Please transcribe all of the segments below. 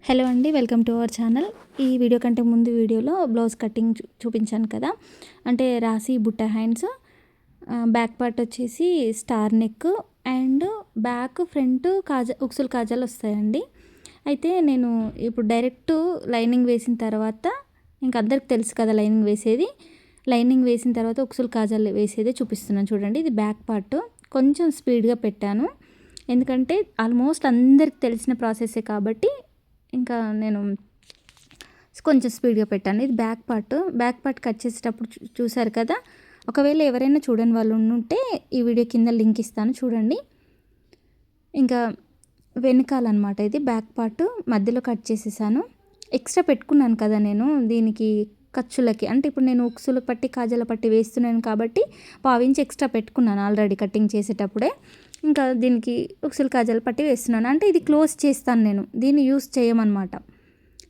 Hello అండి, welcome to our channel. ఈ video కంటే ముందు వీడియోలో బ్లౌజ్ కటింగ్ చూపించాను కదా. అంటే రాసి బుట్ట హ్యాండ్స్, బ్యాక్ పార్ట్ వచ్చేసి star neck and back front ఉక్సులు కాజాలు వస్తాయండి. అయితే నేను ఇప్పుడు డైరెక్ట్ లైనింగ్ వేసిన తర్వాత, ఇంక అందరికి తెలుసు కదా లైనింగ్ వేసిన తర్వాత ఉక్సులు కాజాలు వేసేదే చూపిస్తున్నాను చూడండి. ఇది బ్యాక్ పార్ట్. కొంచెం స్పీడ్గా పెట్టాను, ఎందుకంటే ఆల్మోస్ట్ అందరికి తెలిసిన ప్రాసెసే కాబట్టి ఇంకా నేను కొంచెం స్పీడ్గా పెట్టాను. ఇది బ్యాక్ పార్ట్ కట్ చేసేటప్పుడు చూసారు కదా. ఒకవేళ ఎవరైనా చూడని వాళ్ళు ఉంటే ఈ వీడియో కింద లింక్ ఇస్తాను, చూడండి. ఇంకా వెనకాలన్నమాట ఇది బ్యాక్ పార్ట్ మధ్యలో కట్ చేసేసాను. ఎక్స్ట్రా పెట్టుకున్నాను కదా నేను దీనికి ఖర్చులకి. అంటే ఇప్పుడు నేను ఉక్సులు పట్టి కాజాల పట్టి వేస్తున్నాను కాబట్టి 1/2 ఇంచ్ ఎక్స్ట్రా పెట్టుకున్నాను ఆల్రెడీ కటింగ్ చేసేటప్పుడే. ఇంకా దీనికి ఉక్సులు కాజాల పట్టి వేస్తున్నాను. అంటే ఇది క్లోజ్ చేస్తాను, నేను దీన్ని యూస్ చేయమన్నమాట.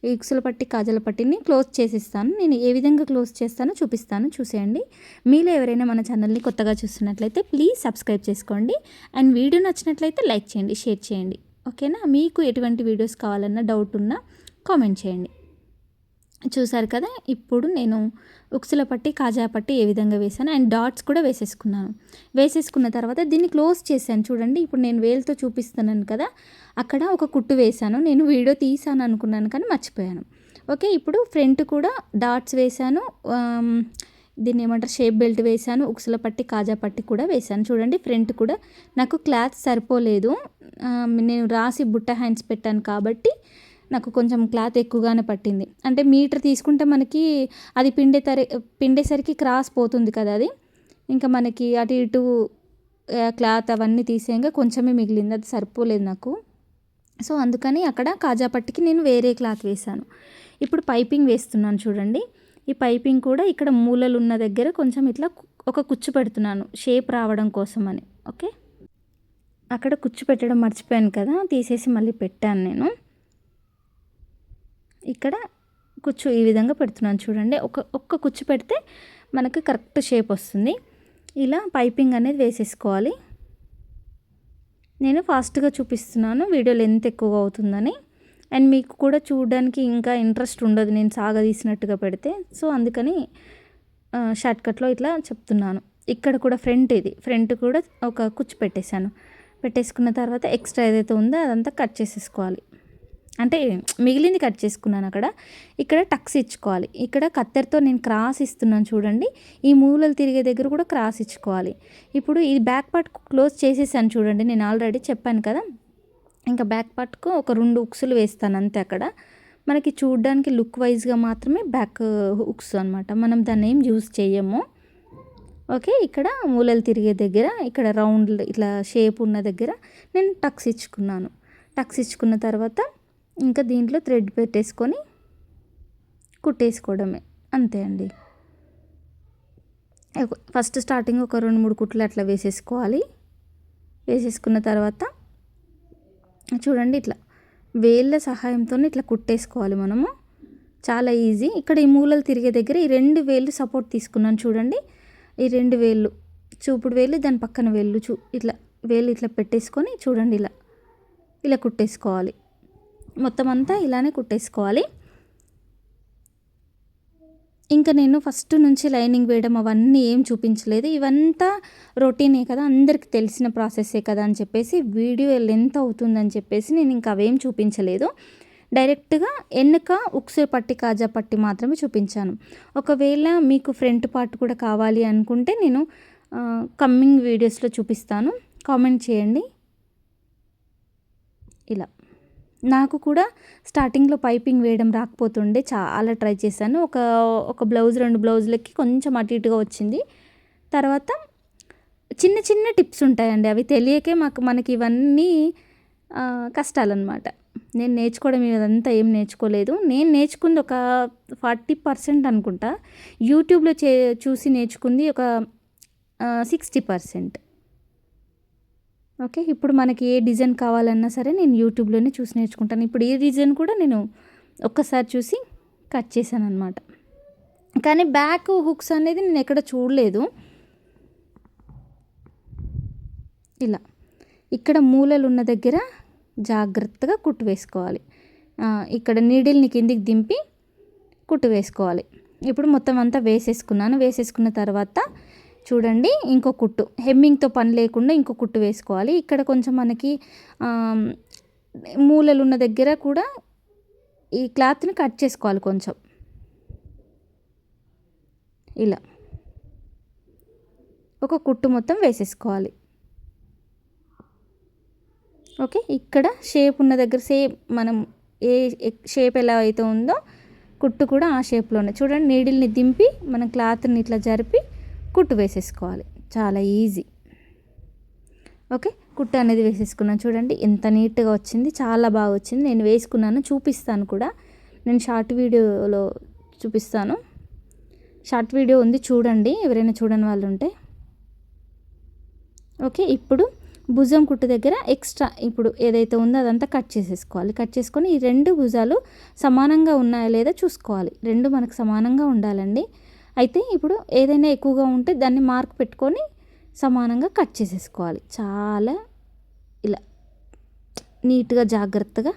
ఈ ఉక్సుల పట్టి కాజాల పట్టిని క్లోజ్ చేసిస్తాను. నేను ఏ విధంగా క్లోజ్ చేస్తానో చూపిస్తాను, చూసేయండి. మీలో ఎవరైనా మన ఛానల్ని కొత్తగా చూస్తున్నట్లయితే ప్లీజ్ సబ్స్క్రైబ్ చేసుకోండి. అండ్ వీడియో నచ్చినట్లయితే లైక్ చేయండి, షేర్ చేయండి. ఓకేనా? మీకు ఎటువంటి వీడియోస్ కావాలన్నా డౌట్ ఉన్నా కామెంట్ చేయండి. చూసారు కదా. ఇప్పుడు నేను ఉక్సుల పట్టి కాజా పట్టి ఏ విధంగా వేసాను అండ్ డాట్స్ కూడా వేసేసుకున్న తర్వాత దీన్ని క్లోజ్ చేశాను చూడండి. ఇప్పుడు నేను వేలుతో చూపిస్తున్నాను కదా, అక్కడ ఒక కుట్టు వేశాను. నేను వీడియో తీసాను అనుకున్నాను కానీ మర్చిపోయాను. ఓకే, ఇప్పుడు ఫ్రంట్ కూడా డాట్స్ వేశాను. దీన్ని ఏమంటారు, షేప్ బెల్ట్ వేశాను. ఉక్సుల పట్టి కాజా పట్టి కూడా వేశాను చూడండి. ఫ్రంట్ కూడా నాకు క్లాత్ సరిపోలేదు, నేను రాసి బుట్ట హ్యాండ్స్ పెట్టాను కాబట్టి నాకు కొంచెం క్లాత్ ఎక్కువగానే పట్టింది. అంటే మీటర్ తీసుకుంటే మనకి అది పిండేసరికి క్రాస్ పోతుంది కదా, అది ఇంకా మనకి అటు ఇటు క్లాత్ అవన్నీ తీసేయంగా కొంచెమే మిగిలింది, అది సరిపోలేదు నాకు. సో అందుకని అక్కడ కాజా పట్టికి నేను వేరే క్లాత్ వేశాను. ఇప్పుడు పైపింగ్ వేస్తున్నాను చూడండి. ఈ పైపింగ్ కూడా ఇక్కడ మూలలు ఉన్న దగ్గర కొంచెం ఇట్లా ఒక కుచ్చు పెడుతున్నాను, షేప్ రావడం కోసం అని. ఓకే, అక్కడ కుచ్చు పెట్టడం మర్చిపోయాను కదా, తీసేసి మళ్ళీ పెట్టాను నేను. ఇక్కడ కుచ్చు ఈ విధంగా పెడుతున్నాను చూడండి. ఒక్క కుచ్చు పెడితే మనకు కరెక్ట్ షేప్ వస్తుంది. ఇలా పైపింగ్ అనేది వేసేసుకోవాలి. నేను ఫాస్ట్గా చూపిస్తున్నాను, వీడియో లెంత్ ఎక్కువగా అవుతుందని. అండ్ మీకు కూడా చూడడానికి ఇంకా ఇంట్రెస్ట్ ఉండదు నేను సాగదీసినట్టుగా పెడితే. సో అందుకని షార్ట్కట్లో ఇట్లా చెప్తున్నాను. ఇక్కడ కూడా ఫ్రంట్ కూడా ఒక కుచ్చు పెట్టేసుకున్న తర్వాత ఎక్స్ట్రా ఏదైతే ఉందో అదంతా కట్ చేసేసుకోవాలి. అంటే మిగిలింది కట్ చేసుకున్నాను. ఇక్కడ టక్స్ ఇచ్చుకోవాలి. ఇక్కడ కత్తెరతో నేను క్రాస్ ఇస్తున్నాను చూడండి. ఈ మూలలు తిరిగే దగ్గర కూడా క్రాస్ ఇచ్చుకోవాలి. ఇప్పుడు ఈ బ్యాక్ పార్ట్ క్లోజ్ చేసేసాను చూడండి, నేను ఆల్రెడీ చెప్పాను కదా. ఇంకా బ్యాక్ పార్ట్కు ఒక 2 ఉక్సులు వేస్తాను అంతే. అక్కడ మనకి చూడడానికి లుక్ వైజ్గా మాత్రమే బ్యాక్ ఉక్స్ అనమాట, మనం దాన్ని ఏం యూజ్ చేయము. ఓకే, ఇక్కడ మూలలు తిరిగే దగ్గర, ఇక్కడ రౌండ్ ఇట్లా షేప్ ఉన్న దగ్గర నేను టక్స్ ఇచ్చుకున్న తర్వాత ఇంకా దీంట్లో థ్రెడ్ పెట్టేసుకొని కుట్టేసుకోవడమే, అంతే అండి. ఫస్ట్ స్టార్టింగ్ ఒక 2-3 కుట్లు అట్లా వేసేసుకోవాలి. వేసేసుకున్న తర్వాత చూడండి ఇట్లా వేళ్ళ సహాయంతో ఇట్లా కుట్టేసుకోవాలి మనము, చాలా ఈజీ. ఇక్కడ ఈ మూలలు తిరిగే దగ్గర ఈ 2 వేళ్ళు సపోర్ట్ తీసుకున్నాను చూడండి. ఈ 2 వేళ్ళు, చూపుడు వేలు దాని పక్కన వేళ్ళు, ఇట్లా వేలు ఇట్లా పెట్టేసుకొని చూడండి ఇలా కుట్టేసుకోవాలి. మొత్తం అంతా ఇలానే కుట్టేసుకోవాలి. ఇంకా నేను ఫస్ట్ నుంచి లైనింగ్ వేయడం అవన్నీ ఏం చూపించలేదు, ఇవంతా రొటీనే కదా, అందరికి తెలిసిన ప్రాసెస్సే కదా అని చెప్పేసి వీడియో లెంత్ అవుతుందని చెప్పేసి నేను ఇంకా అవేం చూపించలేదు. డైరెక్ట్గా వెనుక ఉక్సు పట్టి కాజా పట్టి మాత్రమే చూపించాను. ఒకవేళ మీకు ఫ్రంట్ పార్ట్ కూడా కావాలి అనుకుంటే నేను కమ్మింగ్ వీడియోస్లో చూపిస్తాను, కామెంట్ చేయండి. ఇలా నాకు కూడా స్టార్టింగ్లో పైపింగ్ వేయడం రాకపోతుండే, చాలా ట్రై చేశాను. ఒక బ్లౌజ్ 2 బ్లౌజులకి కొంచెం అటు ఇటుగా వచ్చింది. తర్వాత చిన్న చిన్న టిప్స్ ఉంటాయండి, అవి తెలియకే మనకి ఇవన్నీ కష్టాలన్నమాట. నేను నేర్చుకోవడం ఇదంతా ఏం నేర్చుకోలేదు. నేను నేర్చుకుంది ఒక 40% అనుకుంటా, యూట్యూబ్లో చూసి నేర్చుకుంది ఒక 60%. ఓకే, ఇప్పుడు మనకి ఏ డిజైన్ కావాలన్నా సరే నేను యూట్యూబ్లోనే చూసి నేర్చుకుంటాను. ఇప్పుడు ఈ డిజైన్ కూడా నేను ఒక్కసారి చూసి కట్ చేశాను అనమాట. కానీ బ్యాక్ హుక్స్ అనేది నేను ఎక్కడ చూడలేదు. ఇలా ఇక్కడ మూలలు ఉన్న దగ్గర జాగ్రత్తగా కుట్టు వేసుకోవాలి. ఇక్కడ నీడిల్ని కిందికి దింపి కుట్టు వేసుకోవాలి. ఇప్పుడు మొత్తం అంతా వేసేసుకున్నాను. వేసేసుకున్న తర్వాత చూడండి ఇంకో కుట్టు, హెమ్మింగ్తో పని లేకుండా ఇంకో కుట్టు వేసుకోవాలి. ఇక్కడ కొంచెం మనకి మూలలు ఉన్న దగ్గర కూడా ఈ క్లాత్ని కట్ చేసుకోవాలి కొంచెం ఇలా ఒక కుట్టు మొత్తం వేసేసుకోవాలి. ఓకే, ఇక్కడ షేప్ ఉన్న దగ్గర సేమ్ మనం ఏ షేప్ ఎలా అయితే ఉందో కుట్టు కూడా ఆ షేప్లోనే చూడండి. నీడిల్ని దింపి మనం క్లాత్ని ఇట్లా జరిపి కుట్టు వేసేసుకోవాలి. చాలా ఈజీ. ఓకే, కుట్టు అనేది వేసేసుకున్నాను. చూడండి ఎంత నీట్గా వచ్చింది, చాలా బాగా వచ్చింది. నేను వేసుకున్నాను, చూపిస్తాను కూడా. నేను షార్ట్ వీడియోలో చూపిస్తాను. షార్ట్ వీడియో ఉంది, చూడండి ఎవరైనా చూడని వాళ్ళు ఉంటే. ఓకే, ఇప్పుడు భుజం కుట్టు దగ్గర ఎక్స్ట్రా ఇప్పుడు ఏదైతే ఉందో అదంతా కట్ చేసేసుకోవాలి. కట్ చేసుకొని ఈ రెండు భుజాలు సమానంగా ఉన్నాయా లేదా చూసుకోవాలి. రెండు మనకు సమానంగా ఉండాలండి. అయితే ఇప్పుడు ఏదైనా ఎక్కువగా ఉంటే దాన్ని మార్క్ పెట్టుకొని సమానంగా కట్ చేసేసుకోవాలి. చాలా ఇలా నీట్గా జాగ్రత్తగా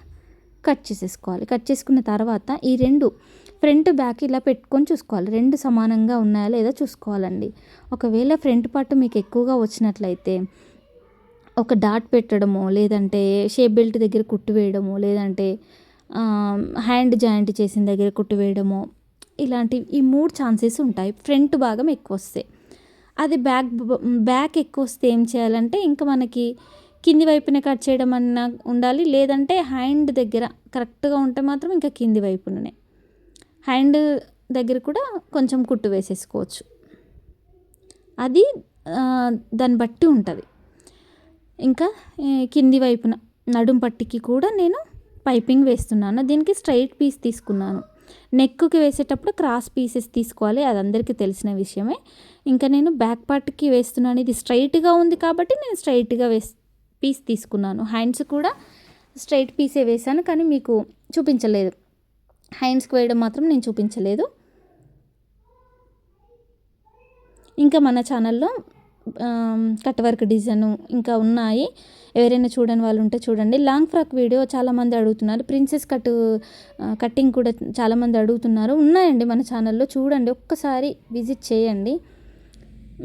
కట్ చేసేసుకోవాలి. కట్ చేసుకున్న తర్వాత ఈ రెండు ఫ్రంట్ బ్యాక్ ఇలా పెట్టుకొని చూసుకోవాలి. రెండు సమానంగా ఉన్నాయా లేదా చూసుకోవాలండి. ఒకవేళ ఫ్రంట్ పార్ట్ మీకు ఎక్కువగా వచ్చినట్లయితే ఒక డాట్ పెట్టడమో, లేదంటే షేప్ బెల్ట్ దగ్గర కుట్టు వేయడమో, లేదంటే హ్యాండ్ జాయింట్ చేసిన దగ్గర కుట్టు వేయడమో, ఇలాంటి ఈ 3 ఛాన్సెస్ ఉంటాయి. ఫ్రంట్ భాగం ఎక్కువ వస్తే. అది బ్యాక్ ఎక్కువ వస్తే ఏం చేయాలంటే ఇంకా మనకి కింది వైపునే కట్ చేయడం అన్నా ఉండాలి, లేదంటే హ్యాండ్ దగ్గర కరెక్ట్గా ఉంటే మాత్రం ఇంకా కింది వైపునే హ్యాండ్ దగ్గర కూడా కొంచెం కుట్టు వేసేసుకోవచ్చు. అది దాన్ని బట్టి ఉంటుంది. ఇంకా కింది వైపున నడుం పట్టికి కూడా నేను పైపింగ్ వేస్తున్నాను. దీనికి స్ట్రైట్ పీస్ తీసుకున్నాను. నెక్కి వేసేటప్పుడు క్రాస్ పీసెస్ తీసుకోవాలి, అది అందరికీ తెలిసిన విషయమే. ఇంకా నేను బ్యాక్ పార్ట్కి వేస్తున్నాను. ఇది స్ట్రైట్గా ఉంది కాబట్టి నేను స్ట్రైట్గా పీస్ తీసుకున్నాను. హ్యాండ్స్ కూడా స్ట్రైట్ పీసే వేసాను, కానీ మీకు చూపించలేదు. హ్యాండ్స్కి వేయడం మాత్రం నేను చూపించలేదు. ఇంకా మన ఛానల్లో కట్ వర్క్ డిజైన్ ఇంకా ఉన్నాయి. ఎవరైనా చూడని వాళ్ళు ఉంటే చూడండి. లాంగ్ ఫ్రాక్ వీడియో చాలామంది అడుగుతున్నారు. ప్రిన్సెస్ కటింగ్ కూడా చాలామంది అడుగుతున్నారు. ఉన్నాయండి మన ఛానల్లో, చూడండి, ఒక్కసారి విజిట్ చేయండి.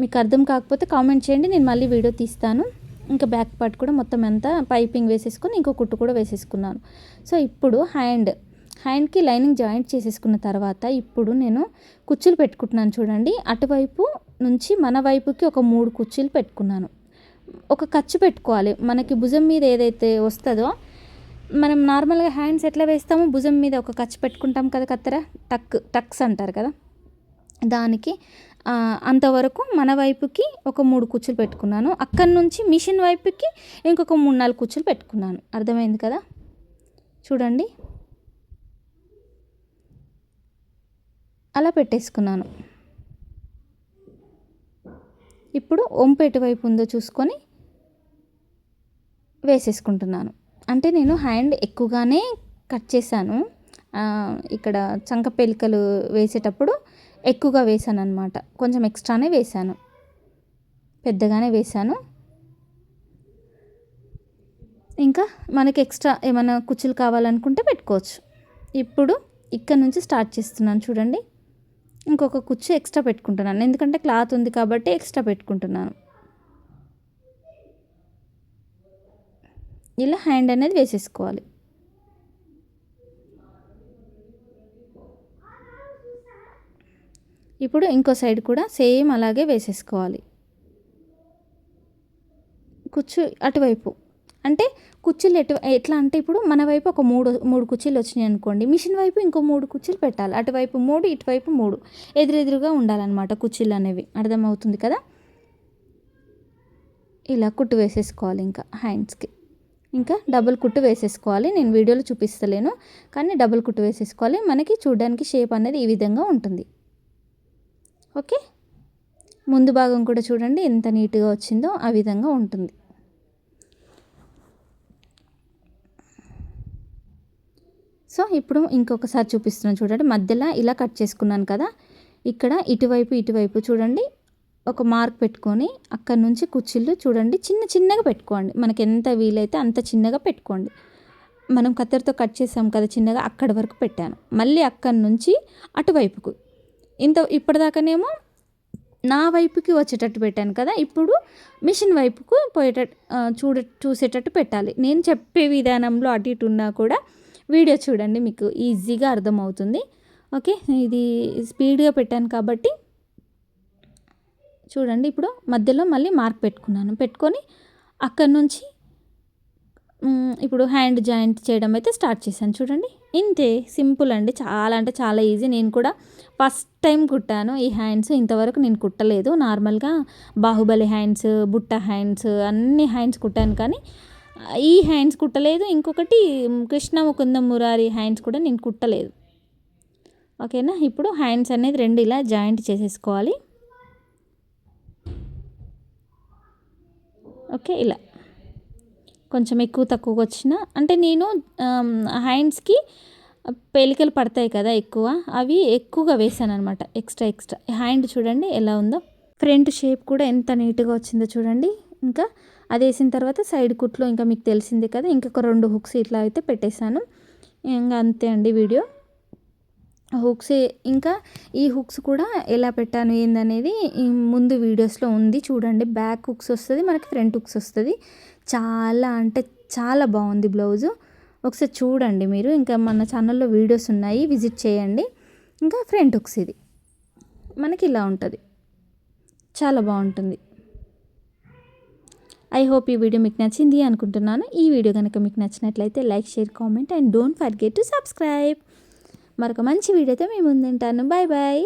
మీకు అర్థం కాకపోతే కామెంట్ చేయండి, నేను మళ్ళీ వీడియో తీస్తాను. ఇంకా బ్యాక్ పార్ట్ కూడా మొత్తం అంతా పైపింగ్ వేసేసుకొని ఇంకో కుట్టు కూడా వేసేసుకున్నాను. సో ఇప్పుడు హ్యాండ్కి లైనింగ్ జాయింట్ చేసేసుకున్న తర్వాత ఇప్పుడు నేను కుచ్చులు పెట్టుకుంటున్నాను. చూడండి, అటువైపు నుంచి మన వైపుకి ఒక 3 కుచ్చులు పెట్టుకున్నాను. ఒక ఖర్చు పెట్టుకోవాలి. మనకి భుజం మీద ఏదైతే వస్తుందో, మనం నార్మల్గా హ్యాండ్స్ ఎట్లా వేస్తామో భుజం మీద ఒక ఖర్చు పెట్టుకుంటాం కదా, కత్తెర టక్స్ అంటారు కదా, దానికి అంతవరకు మన వైపుకి ఒక 3 కుచ్చులు పెట్టుకున్నాను. అక్కడి నుంచి మిషన్ వైపుకి ఇంకొక 3-4 కుచ్చులు పెట్టుకున్నాను. అర్థమైంది కదా. చూడండి, అలా పెట్టేసుకున్నాను. ఇప్పుడు వంపు ఎటువైపు ఉందో చూసుకొని వేసేసుకుంటున్నాను. అంటే నేను హ్యాండ్ ఎక్కువగానే కట్ చేశాను. ఇక్కడ చంక పెలికలు వేసేటప్పుడు ఎక్కువగా వేసాను అనమాట. కొంచెం ఎక్స్ట్రానే వేసాను, పెద్దగానే వేసాను. ఇంకా మనకి ఎక్స్ట్రా ఏమైనా కుచ్చులు కావాలనుకుంటే పెట్టుకోవచ్చు. ఇప్పుడు ఇక్కడ నుంచి స్టార్ట్ చేస్తున్నాను. చూడండి, ఇంకొక కుచ్చు ఎక్స్ట్రా పెట్టుకుంటున్నాను, ఎందుకంటే క్లాత్ ఉంది కాబట్టి ఎక్స్ట్రా పెట్టుకుంటున్నాను. ఇలా హ్యాండ్ అనేది వేసేసుకోవాలి. ఇప్పుడు ఇంకో సైడ్ కూడా సేమ్ అలాగే వేసేసుకోవాలి. కుచ్చు అటువైపు అంటే కుర్చీలు ఎట్లా అంటే ఇప్పుడు మన వైపు ఒక మూడు కుర్చీలు వచ్చినాయి అనుకోండి, మిషన్ వైపు ఇంకో 3 కుర్చీలు పెట్టాలి. అటువైపు 3, ఇటువైపు 3 ఎదురెదురుగా ఉండాలన్నమాట కుర్చీలు అనేవి. అర్థమవుతుంది కదా. ఇలా కుట్టు వేసేసుకోవాలి. ఇంకా హ్యాండ్స్కి ఇంకా డబుల్ కుట్టు వేసేసుకోవాలి. నేను వీడియోలో చూపిస్తలేను, కానీ డబుల్ కుట్టు వేసేసుకోవాలి. మనకి చూడడానికి షేప్ అనేది ఈ విధంగా ఉంటుంది. ఓకే, ముందు భాగం కూడా చూడండి ఎంత నీట్గా వచ్చిందో, ఆ విధంగా ఉంటుంది. సో ఇప్పుడు ఇంకొకసారి చూపిస్తున్నాను చూడండి. మధ్యలో ఇలా కట్ చేసుకున్నాను కదా, ఇక్కడ ఇటువైపు చూడండి ఒక మార్క్ పెట్టుకొని అక్కడ నుంచి కుర్చీలు చూడండి చిన్నగా పెట్టుకోండి. మనకి ఎంత వీలైతే అంత చిన్నగా పెట్టుకోండి. మనం కత్తెరతో కట్ చేసాం కదా చిన్నగా, అక్కడి వరకు పెట్టాను. మళ్ళీ అక్కడి నుంచి అటువైపుకు ఇప్పటిదాకానేమో నా వైపుకి వచ్చేటట్టు పెట్టాను కదా, ఇప్పుడు మిషన్ వైపుకు చూసేటట్టు పెట్టాలి. నేను చెప్పే విధానంలో అటు ఇటు ఉన్నా కూడా వీడియో చూడండి, మీకు ఈజీగా అర్థమవుతుంది. ఓకే, ఇది స్పీడ్గా పెట్టాను కాబట్టి చూడండి. ఇప్పుడు మధ్యలో మళ్ళీ మార్క్ పెట్టుకొని అక్కడి నుంచి ఇప్పుడు హ్యాండ్ జాయింట్ చేయడం అయితే స్టార్ట్ చేశాను. చూడండి, ఇంతే, సింపుల్ అండి. చాలా అంటే చాలా ఈజీ. నేను కూడా ఫస్ట్ టైం కుట్టాను ఈ హ్యాండ్స్. ఇంతవరకు నేను కుట్టలేదు. నార్మల్గా బాహుబలి హ్యాండ్స్, బుట్ట హ్యాండ్స్, అన్ని హ్యాండ్స్ కుట్టాను, కానీ ఈ హ్యాండ్స్ కుట్టలేదు. ఇంకొకటి కృష్ణ ముకుంద మురారి హ్యాండ్స్ కూడా నేను కుట్టలేదు. ఓకేనా, ఇప్పుడు హ్యాండ్స్ అనేది 2 ఇలా జాయింట్ చేసేసుకోవాలి. ఓకే, ఇలా కొంచెం ఎక్కువ తక్కువగా వచ్చిన అంటే నేను హ్యాండ్స్కి పేలికలు పడతాయి కదా ఎక్కువ, అవి ఎక్కువగా వేసాను అనమాట. ఎక్స్ట్రా హ్యాండ్ చూడండి ఎలా ఉందో. ఫ్రంట్ షేప్ కూడా ఎంత నీట్గా వచ్చిందో చూడండి. ఇంకా అది వేసిన తర్వాత సైడ్ కుట్లు ఇంకా మీకు తెలిసిందే కదా, ఇంకొక 2 హుక్స్ ఇట్లా అయితే పెట్టేశాను. ఇంకా అంతే అండి వీడియో. హుక్స్ ఇంకా ఈ హుక్స్ కూడా ఎలా పెట్టాను ఏందనేది ముందు వీడియోస్లో ఉంది చూడండి. బ్యాక్ హుక్స్ వస్తుంది, మనకి ఫ్రంట్ హుక్స్ వస్తుంది. చాలా అంటే చాలా బాగుంది బ్లౌజు. ఒకసారి చూడండి మీరు. ఇంకా మన ఛానల్లో వీడియోస్ ఉన్నాయి, విజిట్ చేయండి. ఇంకా ఫ్రంట్ హుక్స్ ఇది మనకి ఇలా ఉంటుంది, చాలా బాగుంటుంది. ఐ హోప్ ఈ వీడియో మీకు నచ్చింది అనుకుంటున్నాను. ఈ వీడియో కనుక మీకు నచ్చినట్లయితే like, share, comment and don't forget to subscribe. మరొక మంచి వీడియోతో మీ ముందుంటాను. Bye bye.